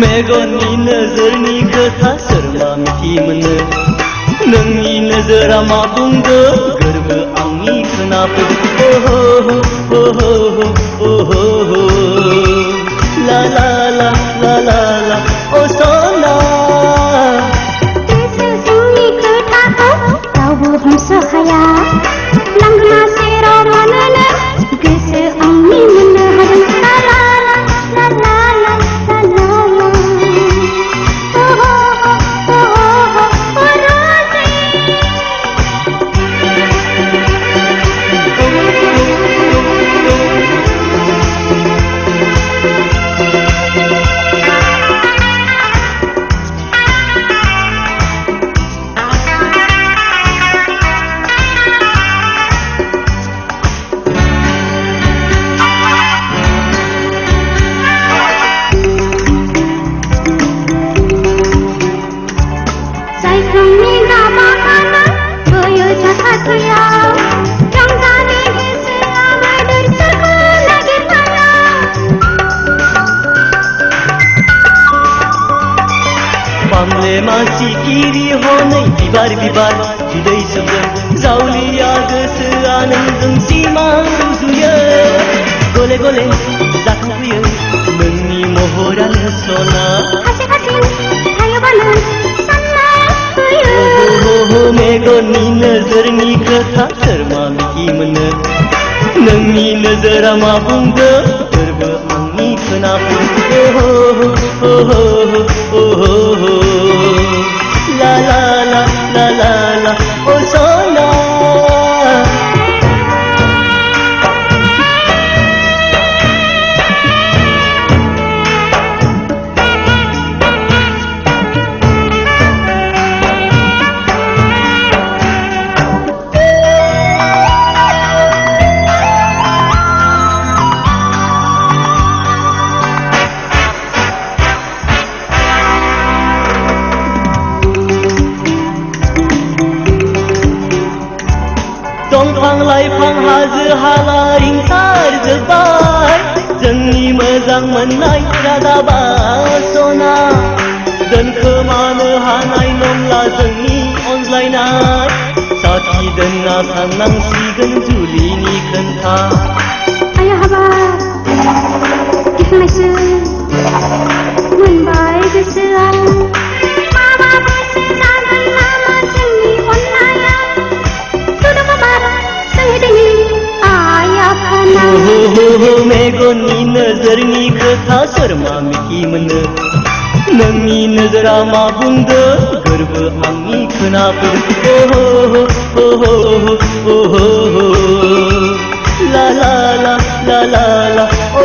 मेगननि नोजोरनि खोथा सोरबा मिथिमोनो नोंनि नोजोरा मा बुंदो गोरबो आंनि खोनाफैदो ओहो ला ला ला ला ला ला ओ सना गोसोनि खोथाखौ रावबो हमसो हाया लांगोना सेराव मोनोनो गोसो आंनि मोननो हादों ला ला ला ला ला मानसि गिरि हनै बिबार बिबार बिदै सोमदों जावलिया गोसोआ नोंजों सिमां रुजुयो गले गले जाखांफैयो नोंनि महरानो सना मेगननि नोजोरनि खोथा सोर मा मिथिमोनो नोंनि नोजोरा मा बुंदो गोरबो आंनि खोनाफैदो ला ला ला ला ला ला ओ सना दंफां लाइफां हाजो हाला रिंसार जोब्बाय जोंनि मोजां मोननाय रादाबा सना दोनखोमानो हानाय नंला जोंनि अनज्लायनाय साथि दोनना साननांसिगोन जुलिनि खोन्था आया हाबाब दिखांनायसो मोनबाय गोसोआव मेगननि नोजोरनि खोथा सोर मा मिथिमोनो नोंनि नोजोरा मा बुंदो गोरबो आंनि खोनाफैदो ला ला ला ला ला ला ओ